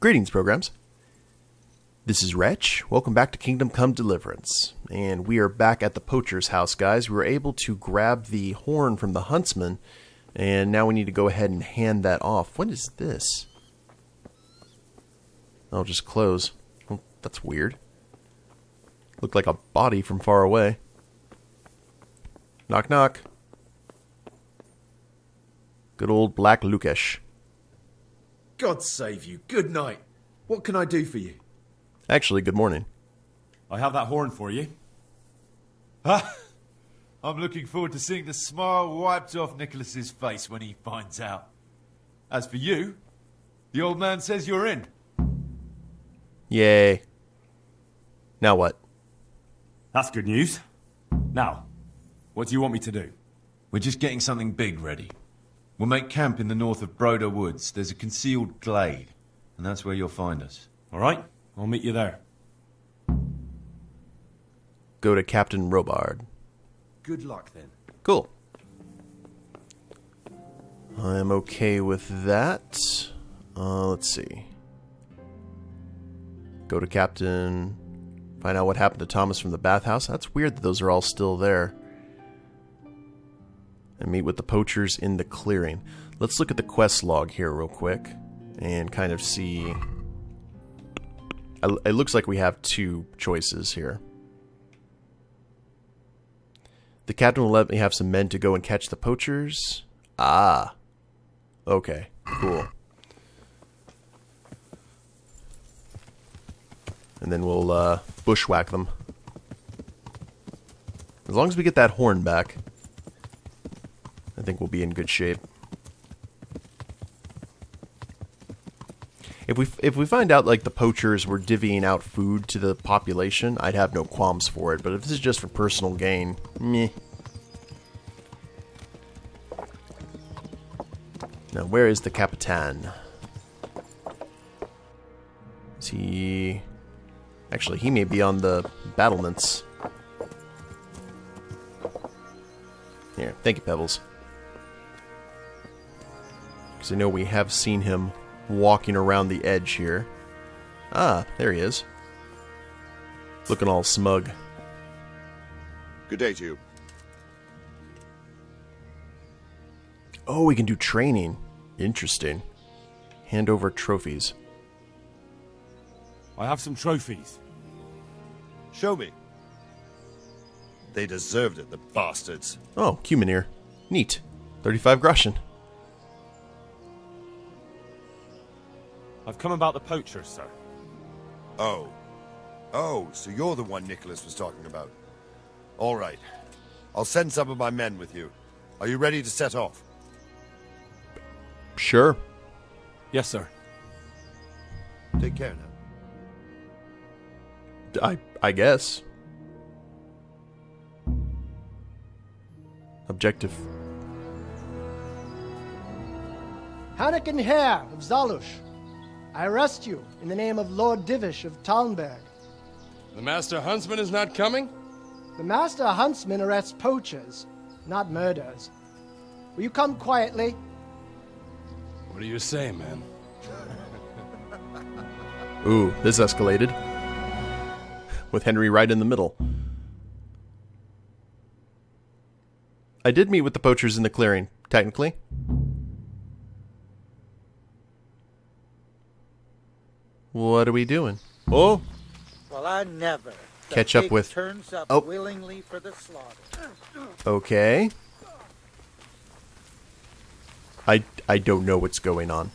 Greetings, programs. This is Wretch. Welcome back to Kingdom Come Deliverance. And we are back at the poacher's house, guys. We were able to grab the horn from the huntsman, and now we need to go ahead and hand that off. What is this? I'll just close. Well, that's weird. Looked like a body from far away. Knock, knock. Good old Black Lukesh. God save you. Good night. What can I do for you? Actually, good morning. I have that horn for you. Ha! I'm looking forward to seeing the smile wiped off Nicholas's face when he finds out. As for you, the old man says you're in. Yay. Now what? That's good news. Now, what do you want me to do? We're just getting something big ready. We'll make camp in the north of Broder Woods. There's a concealed glade, and that's where you'll find us. All right, I'll meet you there. Go to Captain Robard. Good luck, then. Cool. I'm okay with that. Let's see. Go to Captain. Find out what happened to Thomas from the bathhouse. That's weird that those are all still there. And meet with the poachers in the clearing. Let's look at the quest log here real quick and kind of see. It looks like we have two choices here. The captain will let me have some men to go and catch the poachers. Ah. Okay, cool. And then we'll bushwhack them. As long as we get that horn back, I think we'll be in good shape. If we find out like the poachers were divvying out food to the population, I'd have no qualms for it. But if this is just for personal gain, meh. Now, where is the Capitan? Is he... Actually, he may be on the battlements. Here, thank you, Pebbles. Because I know we have seen him walking around the edge here. Ah, there he is. Looking all smug. Good day to you. Oh, we can do training. Interesting. Hand over trophies. I have some trophies. Show me. They deserved it, the bastards. Oh, Cumanir. Neat. 35 groschen. I've come about the poachers, sir. Oh. Oh, so you're the one Nicholas was talking about. All right. I'll send some of my men with you. Are you ready to set off? Sure. Yes, sir. Take care now. I guess. Objective. Hannikin Hare of Zalush, I arrest you in the name of Lord Divish of Talnberg. The Master Huntsman is not coming? The Master Huntsman arrests poachers, not murderers. Will you come quietly? What do you say, man? Ooh, this escalated. With Henry right in the middle. I did meet with the poachers in the clearing, technically. What are we doing? Oh! Well, I never. The Catch up pig with... turns up Oh. willingly for the slaughter. Okay. I don't know what's going on.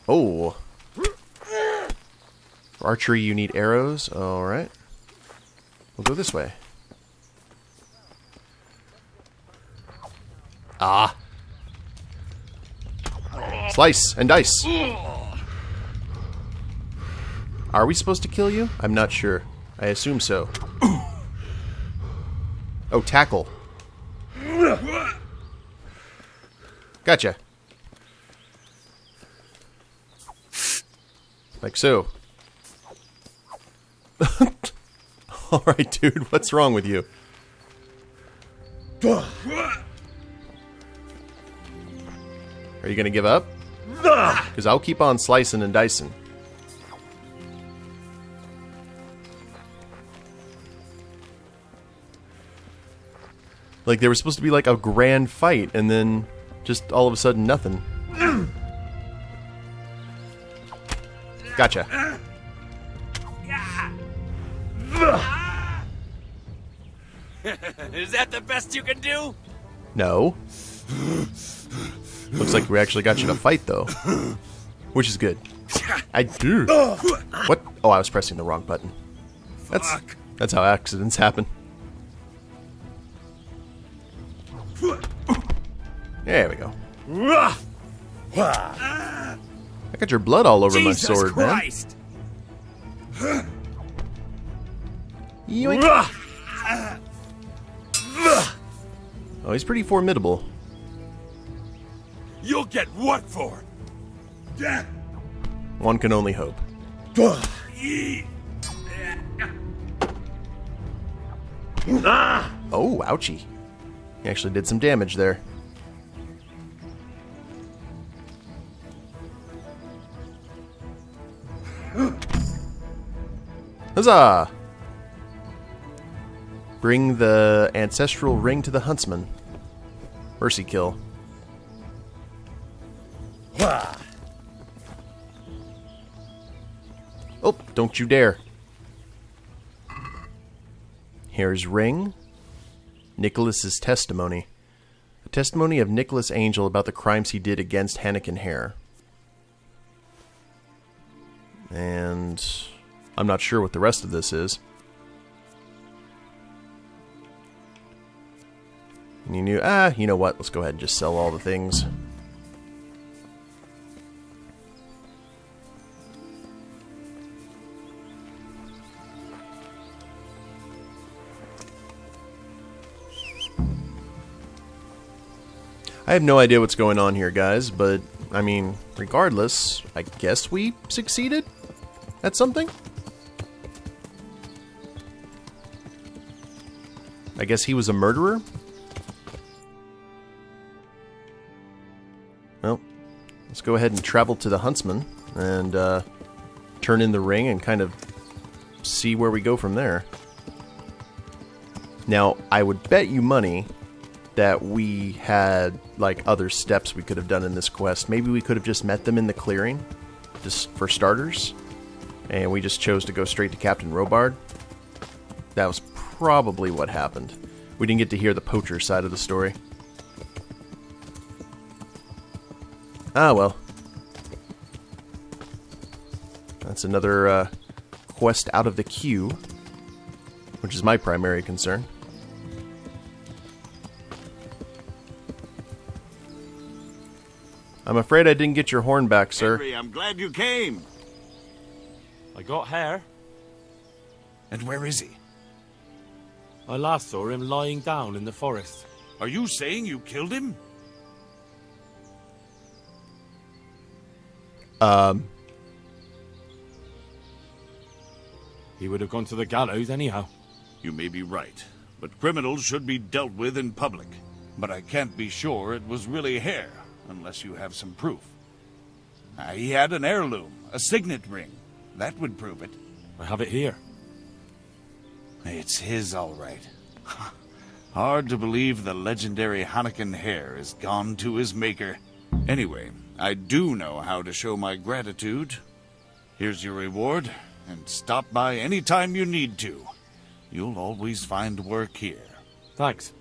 Oh. For archery, you need arrows. Alright. We'll go this way. Ah. Slice and dice. Are we supposed to kill you? I'm not sure. I assume so. Oh, tackle. Gotcha. Like so. Alright, dude, what's wrong with you? Are you gonna give up? Because I'll keep on slicing and dicing. Like, there was supposed to be like a grand fight, and then just all of a sudden nothing. Gotcha. Is that the best you can do? No. Looks like we actually got you to fight, though. Which is good. I do. What? Oh, I was pressing the wrong button. That's how accidents happen. There we go. I got your blood all over my sword, Christ. man. Yoink. Oh, he's pretty formidable. You'll get what for? One can only hope. Oh, ouchie. He actually did some damage there. Huzzah! Bring the ancestral ring to the huntsman. Mercy kill. Oh, don't you dare. Here's ring. Nicholas's testimony. A testimony of Nicholas Angel about the crimes he did against Hannikin Hare. And I'm not sure what the rest of this is. And you knew, you know what? Let's go ahead and just sell all the things. I have no idea what's going on here, guys, but, I mean, regardless, I guess we succeeded at something? I guess he was a murderer? Well, let's go ahead and travel to the huntsman and turn in the ring and kind of see where we go from there. Now, I would bet you money that we had like other steps we could have done in this quest. Maybe we could have just met them in the clearing, just for starters, and we just chose to go straight to Captain Robard. That was probably what happened. We didn't get to hear the poacher side of the story. Ah, well. That's another quest out of the queue, which is my primary concern. I'm afraid I didn't get your horn back, sir. Henry, I'm glad you came. I got Hare. And where is he? I last saw him lying down in the forest. Are you saying you killed him? He would have gone to the gallows anyhow. You may be right, but criminals should be dealt with in public. But I can't be sure it was really Hare, unless you have some proof. He had an heirloom, a signet ring. That would prove it. I have it here. It's his, all right. Hard to believe the legendary Hannikin Hare is gone to his maker. Anyway, I do know how to show my gratitude. Here's your reward, and stop by any time you need to. You'll always find work here. Thanks.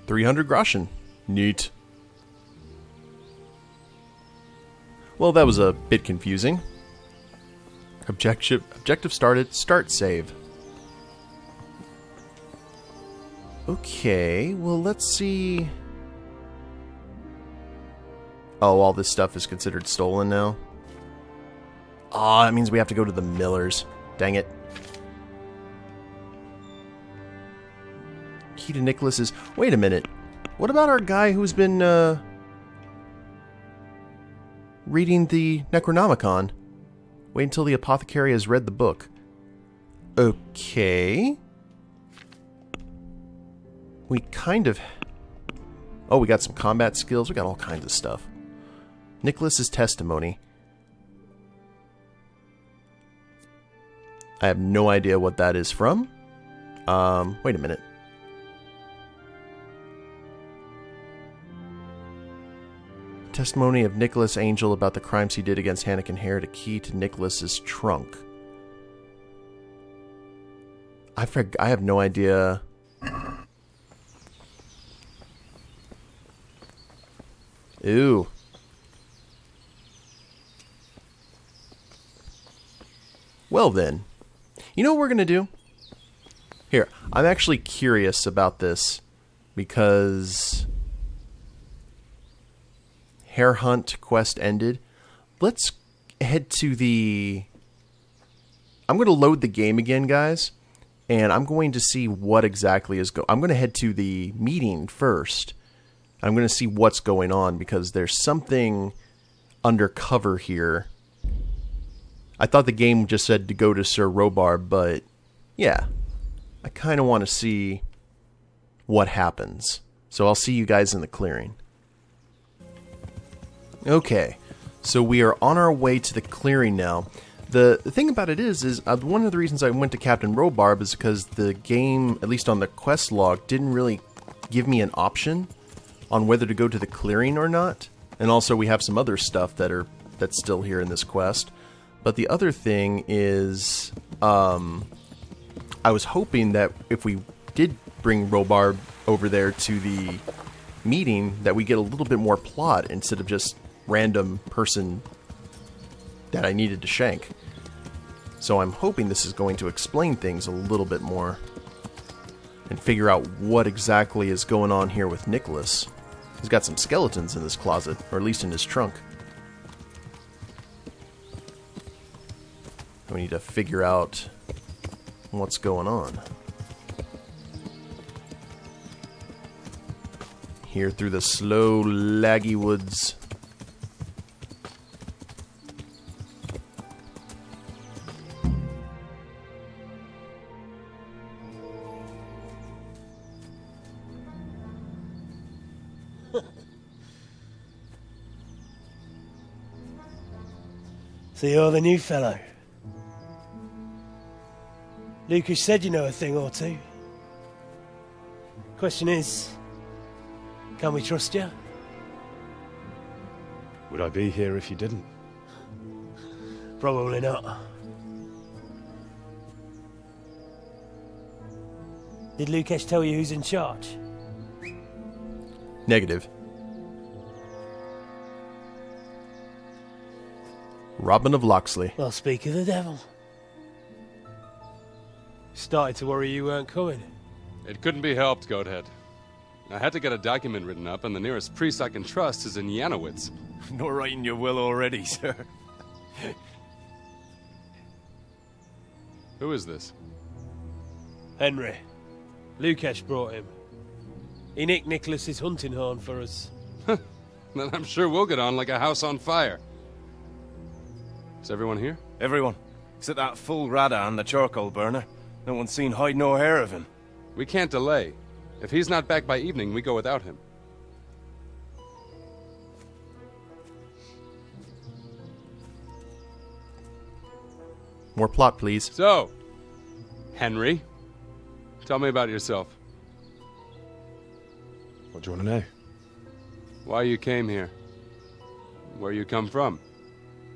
300 groschen. Neat. Well, that was a bit confusing. Objective started. Start save. Okay, well, let's see. Oh, all this stuff is considered stolen now? Oh, that means we have to go to the Millers. Dang it. Key to Nicholas's... Wait a minute. What about our guy who's been, reading the Necronomicon? Wait until the apothecary has read the book. Okay. We kind of Oh, we got some combat skills. We got all kinds of stuff. Nicholas's testimony. I have no idea what that is from. Wait a minute. Testimony of Nicholas Angel about the crimes he did against Hannikin Hare, the key to Nicholas's trunk. I have no idea. Ooh. Well then, you know what we're going to do? Here, I'm actually curious about this because Hare Hunt quest ended. Let's head to the... I'm going to load the game again, guys, and I'm going to see what exactly is I'm going to head to the meeting first. I'm going to see what's going on because there's something undercover here. I thought the game just said to go to Sir Robarb, but yeah, I kind of want to see what happens. So I'll see you guys in the clearing. Okay, so we are on our way to the clearing now. The thing about it is one of the reasons I went to Captain Robarb is because the game, at least on the quest log, didn't really give me an option on whether to go to the clearing or not. And also we have some other stuff that's still here in this quest. But the other thing is, I was hoping that if we did bring Robarb over there to the meeting, that we get a little bit more plot instead of just random person that I needed to shank. So I'm hoping this is going to explain things a little bit more and figure out what exactly is going on here with Nicholas. He's got some skeletons in this closet, or at least in his trunk. We need to figure out what's going on. Here through the slow, laggy woods. So you're the new fellow. Lucas said you know a thing or two. Question is, can we trust you? Would I be here if you didn't? Probably not. Did Lucas tell you who's in charge? Negative. Robin of Locksley. Well, speak of the devil. Started to worry you weren't coming. It couldn't be helped, Goathead. I had to get a document written up, and the nearest priest I can trust is in Janowitz. Not writing your will already, sir. Who is this? Henry. Lucas brought him. He nicked Nicholas's hunting horn for us. Then I'm sure we'll get on like a house on fire. Is everyone here? Everyone. Except that fool Radan, the charcoal burner. No one's seen hide nor hair of him. We can't delay. If he's not back by evening, we go without him. More plot, please. So, Henry, tell me about yourself. What do you want to know? Why you came here. Where you come from.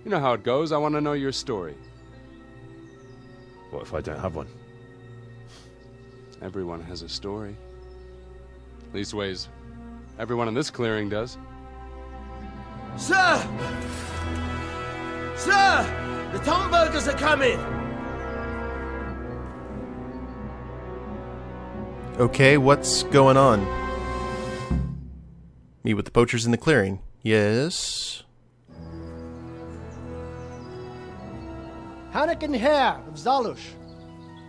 You know how it goes. I want to know your story. What if I don't have one? Everyone has a story. Leastways, everyone in this clearing does. Sir! Sir! The Tomburgers are coming! Okay, what's going on? Meet with the poachers in the clearing. Yes? Hannikin Hare of Zalush,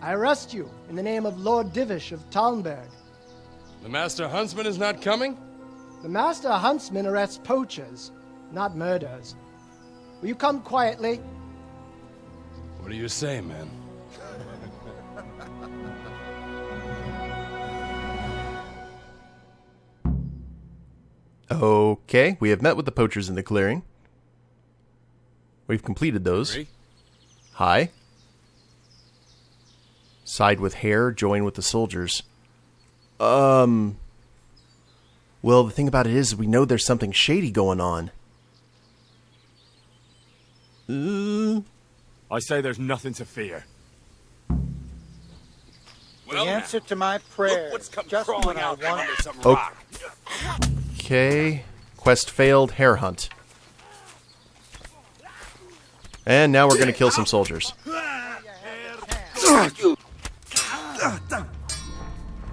I arrest you in the name of Lord Divish of Talmberg. The Master Huntsman is not coming? The Master Huntsman arrests poachers, not murderers. Will you come quietly? What do you say, man? Okay, we have met with the poachers in the clearing. We've completed those. Hi. Side with Hare, join with the soldiers. Well, the thing about it is we know there's something shady going on. I say there's nothing to fear. The answer to my prayer is just what I want. Okay. Quest failed. Hare hunt. And now we're going to kill some soldiers.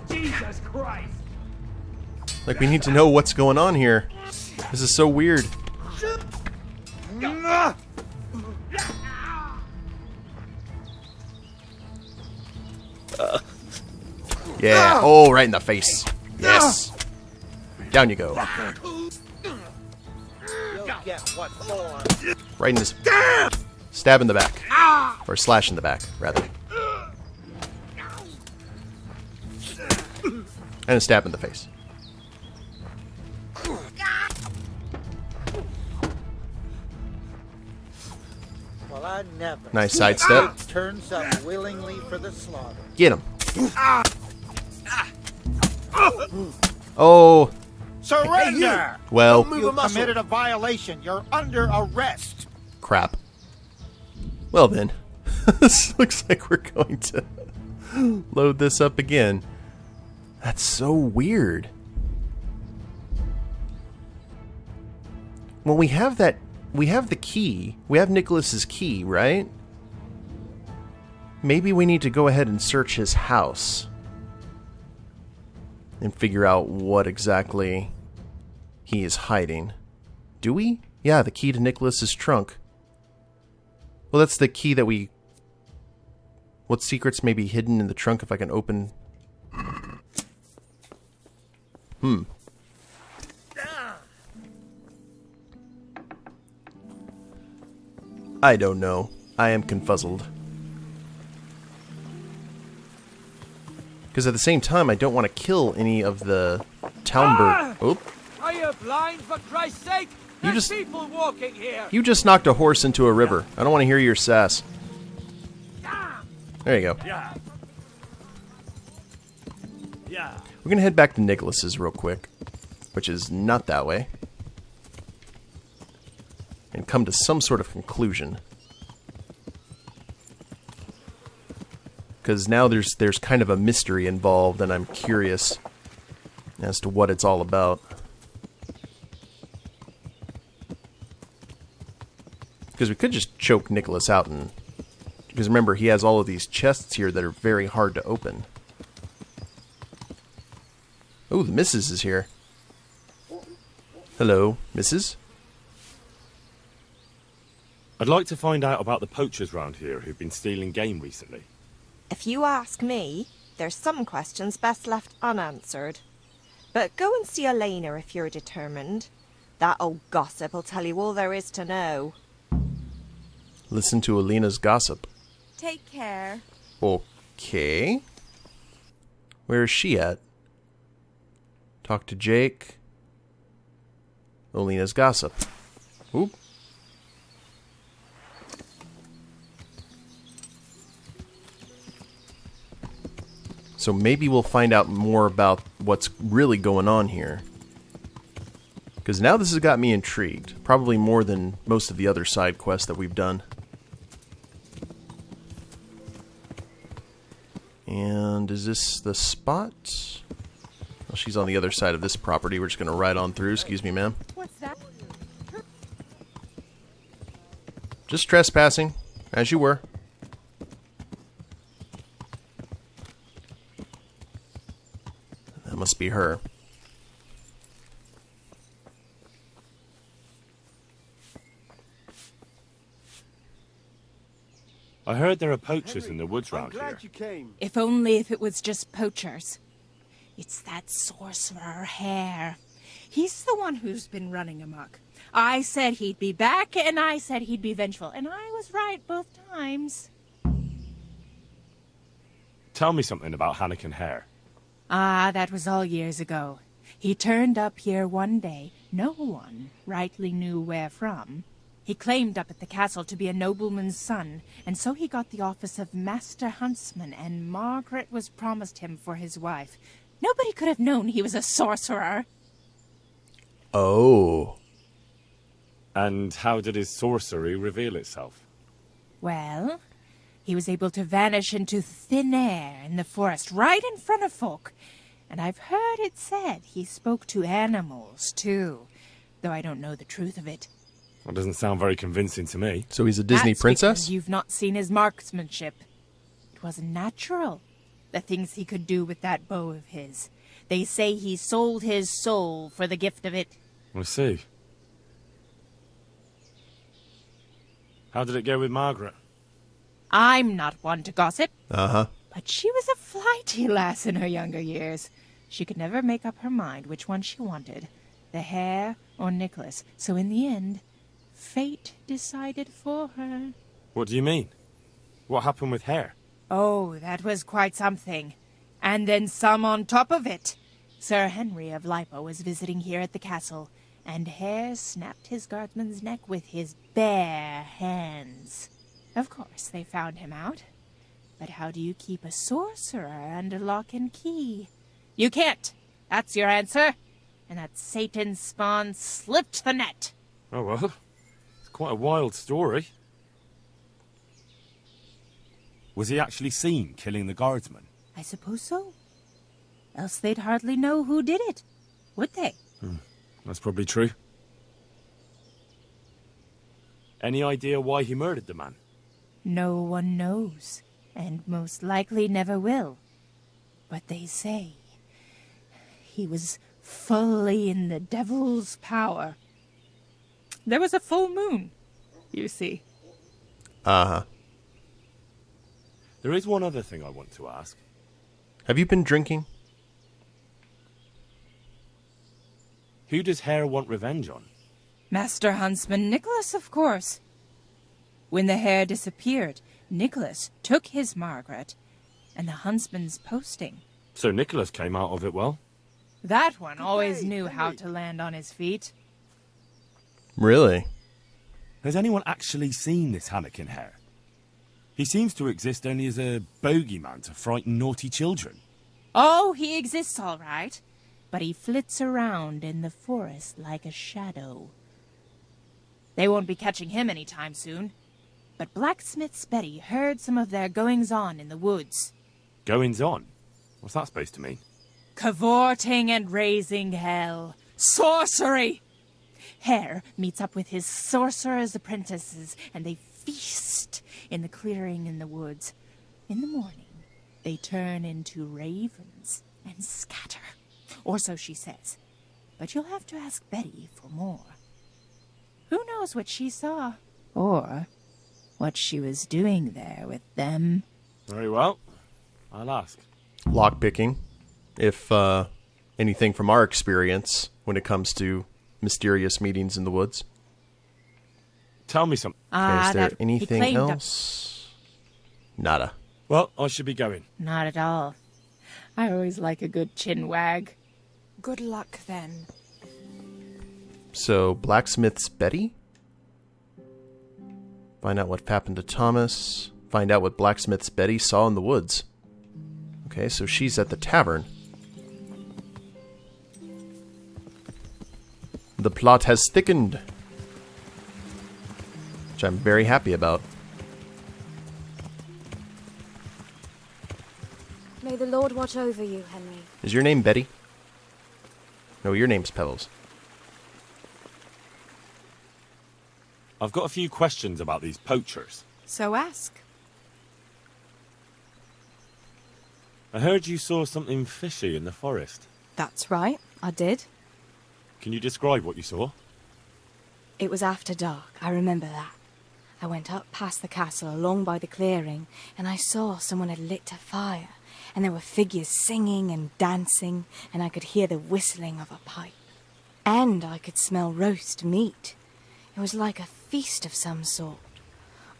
Jesus Christ! Like, we need to know what's going on here. This is so weird. Yeah. Oh, right in the face. Yes. Down you go. You'll get what for. Right in this. Stab in the back. Or slash in the back, rather. And a stab in the face. Well, I never. Nice sidestep. Turns up willingly for the slaughter. Get him. Oh. Surrender! Well. You committed a violation. You're under arrest. Crap. Well then. This looks like we're going to load this up again. That's so weird. Well, we have that. We have the key. We have Nicholas's key, right? Maybe we need to go ahead and search his house and figure out what exactly he is hiding. Do we? Yeah, the key to Nicholas's trunk. Well, that's the key that we... What secrets may be hidden in the trunk if I can open... I don't know. I am confuzzled. Because at the same time, I don't want to kill any of the town bird. Oh. Are you blind, for Christ's sake? There's people walking here. You just knocked a horse into a river. I don't want to hear your sass. There you go. Yeah. We're going to head back to Nicholas's real quick, which is not that way, and come to some sort of conclusion. Because now there's kind of a mystery involved, and I'm curious as to what it's all about. Because we could just choke Nicholas out, and because remember, he has all of these chests here that are very hard to open. Oh, the missus is here. Hello, missus? I'd like to find out about the poachers round here who've been stealing game recently. If you ask me, there's some questions best left unanswered. But go and see Elena if you're determined. That old gossip will tell you all there is to know. Listen to Elena's gossip. Take care. Okay. Where is she at? Talk to Jake. Olena's gossip. Oop. So maybe we'll find out more about what's really going on here. Because now this has got me intrigued. Probably more than most of the other side quests that we've done. And is this the spot? Well, she's on the other side of this property. We're just going to ride on through. Excuse me, ma'am. What's that? Just trespassing, as you were. That must be her. I heard there are poachers in the woods round here. If only if it was just poachers. It's that sorcerer Hare. He's the one who's been running amok. I said he'd be back, and I said he'd be vengeful, and I was right both times. Tell me something about Hannikin Hare. Ah, that was all years ago. He turned up here one day, no one rightly knew where from. He claimed up at the castle to be a nobleman's son, and so he got the office of Master Huntsman, and Margaret was promised him for his wife. Nobody could have known he was a sorcerer. Oh. And how did his sorcery reveal itself? Well, he was able to vanish into thin air in the forest right in front of folk. And I've heard it said he spoke to animals, too, though I don't know the truth of it. That doesn't sound very convincing to me. So he's a Disney princess? Because you've not seen his marksmanship. It wasn't natural, the things he could do with that bow of his. They say he sold his soul for the gift of it. I see. How did it go with Margaret? I'm not one to gossip. Uh-huh. But she was a flighty lass in her younger years. She could never make up her mind which one she wanted, the hare or Nicholas. So in the end, fate decided for her. What do you mean? What happened with Hare? Oh, that was quite something. And then some on top of it. Sir Henry of Lipo was visiting here at the castle, and Hare snapped his guardsman's neck with his bare hands. Of course, they found him out. But how do you keep a sorcerer under lock and key? You can't. That's your answer. And that Satan's spawn slipped the net. Oh, well, it's quite a wild story. Was he actually seen killing the guardsman? I suppose so. Else they'd hardly know who did it, would they? That's probably true. Any idea why he murdered the man? No one knows, and most likely never will. But they say he was fully in the devil's power. There was a full moon, you see. Uh-huh. There is one other thing I want to ask. Have you been drinking? Who does Hare want revenge on? Master Huntsman Nicholas, of course. When the hare disappeared, Nicholas took his Margaret and the huntsman's posting. So Nicholas came out of it well? That one always knew how to land on his feet. Really? Has anyone actually seen this Hannikin Hare? He seems to exist only as a bogeyman to frighten naughty children. Oh, he exists all right, but he flits around in the forest like a shadow. They won't be catching him any time soon. But Blacksmith's Betty heard some of their goings-on in the woods. Goings-on? What's that supposed to mean? Cavorting and raising hell. Sorcery! Hare meets up with his sorcerer's apprentices, and they feast in the clearing in the woods. In the morning, they turn into ravens and scatter. Or so she says. But you'll have to ask Betty for more. Who knows what she saw? Or what she was doing there with them. Very well. I'll ask. Lockpicking. If anything from our experience when it comes to mysterious meetings in the woods. Tell me something. Okay, is there anything else? Nada. Well, I should be going. Not at all. I always like a good chin wag. Good luck, then. So, Blacksmith's Betty? Find out what happened to Thomas. Find out what Blacksmith's Betty saw in the woods. Okay, so she's at the tavern. The plot has thickened. Which I'm very happy about. May the Lord watch over you, Henry. Is your name Betty? No, your name's Pebbles. I've got a few questions about these poachers. So ask. I heard you saw something fishy in the forest. That's right, I did. Can you describe what you saw? It was after dark, I remember that. I went up past the castle along by the clearing, and I saw someone had lit a fire, and there were figures singing and dancing, and I could hear the whistling of a pipe. And I could smell roast meat. It was like a feast of some sort.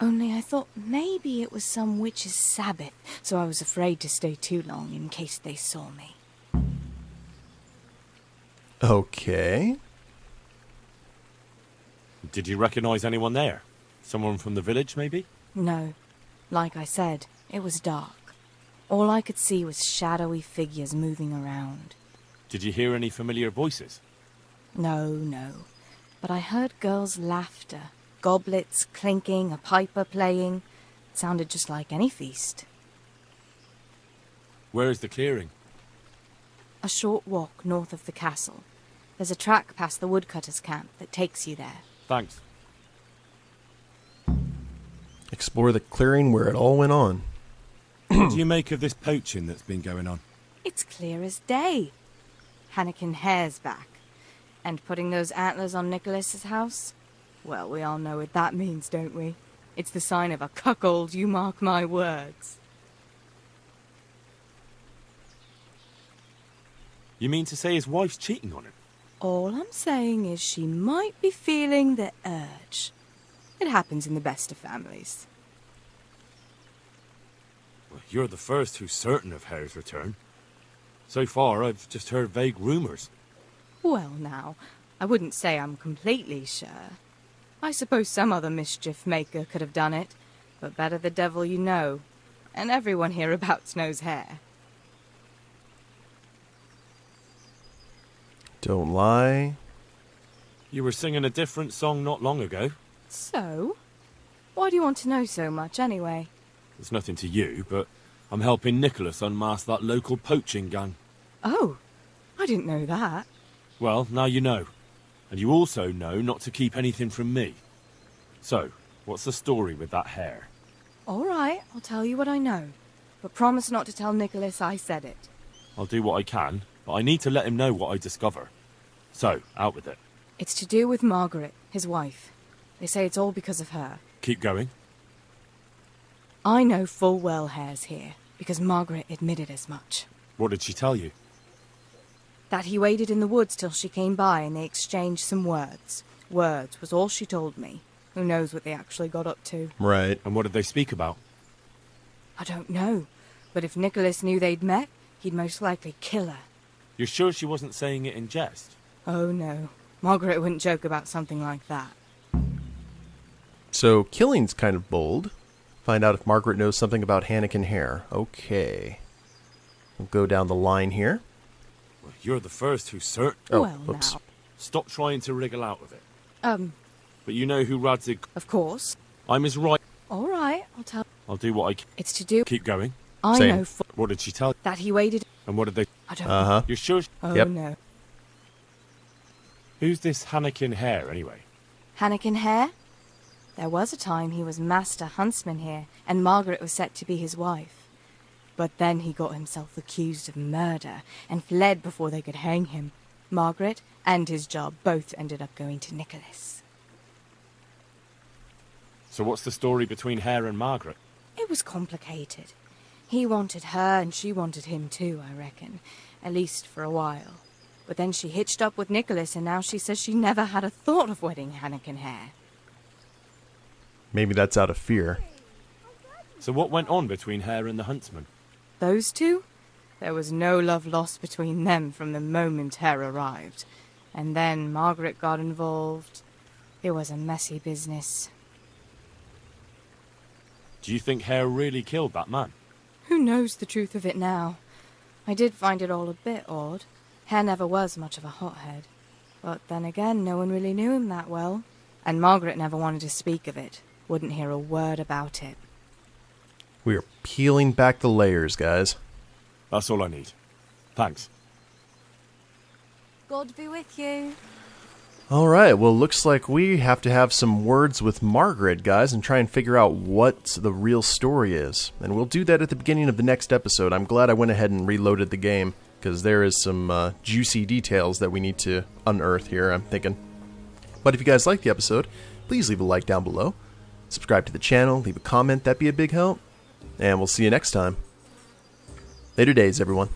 Only I thought maybe it was some witch's Sabbath, so I was afraid to stay too long in case they saw me. Okay. Did you recognize anyone there? Someone from the village, maybe? No. Like I said, it was dark. All I could see was shadowy figures moving around. Did you hear any familiar voices? No. But I heard girls' laughter, goblets clinking, a piper playing. It sounded just like any feast. Where is the clearing? A short walk north of the castle. There's a track past the woodcutter's camp that takes you there. Thanks. Explore the clearing where it all went on. What do you make of this poaching that's been going on? It's clear as day. Hannikin Hare's back. And putting those antlers on Nicholas's house? Well, we all know what that means, don't we? It's the sign of a cuckold, you mark my words. You mean to say his wife's cheating on him? All I'm saying is she might be feeling the urge. It happens in the best of families. Well, you're the first who's certain of Hare's return. So far, I've just heard vague rumours. Well, now, I wouldn't say I'm completely sure. I suppose some other mischief maker could have done it, but better the devil you know. And everyone hereabouts knows Hare. Don't lie. You were singing a different song not long ago. So? Why do you want to know so much, anyway? It's nothing to you, but I'm helping Nicholas unmask that local poaching gang. Oh, I didn't know that. Well, now you know. And you also know not to keep anything from me. So, what's the story with that Hare? All right, I'll tell you what I know. But promise not to tell Nicholas I said it. I'll do what I can, but I need to let him know what I discover. So, out with it. It's to do with Margaret, his wife. They say it's all because of her. Keep going. I know full well Hare's here, because Margaret admitted as much. What did she tell you? That he waited in the woods till she came by and they exchanged some words. Words was all she told me. Who knows what they actually got up to. Right. And what did they speak about? I don't know. But if Nicholas knew they'd met, he'd most likely kill her. You're sure she wasn't saying it in jest? Oh, no. Margaret wouldn't joke about something like that. So, killing's kind of bold. Find out if Margaret knows something about Hannikin Hare. Okay. We'll go down the line here. Well, you're the first who's certain. Oh, well, oops. now. Stop trying to wriggle out of it. But you know who Radzig... Of course. I'm his right... All right, I'll do what I can. It's to do... Keep going. I Same. know What did she tell you? that he waited... And what did they... I don't Uh-huh. You're sure... Oh, Yep. no. Who's this Hannikin Hare, anyway? Hannikin Hare? There was a time he was master huntsman here, and Margaret was set to be his wife. But then he got himself accused of murder, and fled before they could hang him. Margaret and his job both ended up going to Nicholas. So what's the story between Hare and Margaret? It was complicated. He wanted her, and she wanted him too, I reckon. At least for a while. But then she hitched up with Nicholas, and now she says she never had a thought of wedding Hannikin Hare. Maybe that's out of fear. So what went on between Hare and the huntsman? Those two? There was no love lost between them from the moment Hare arrived. And then Margaret got involved. It was a messy business. Do you think Hare really killed that man? Who knows the truth of it now? I did find it all a bit odd. Hare never was much of a hothead. But then again, no one really knew him that well. And Margaret never wanted to speak of it. Wouldn't hear a word about it. We are peeling back the layers, guys. That's all I need. Thanks. God be with you. All right, well, looks like we have to have some words with Margaret, guys, and try and figure out what the real story is. And we'll do that at the beginning of the next episode. I'm glad I went ahead and reloaded the game, because there is some juicy details that we need to unearth here, I'm thinking. But if you guys like the episode, please leave a like down below. Subscribe to the channel, leave a comment, that'd be a big help. And we'll see you next time. Later days, everyone.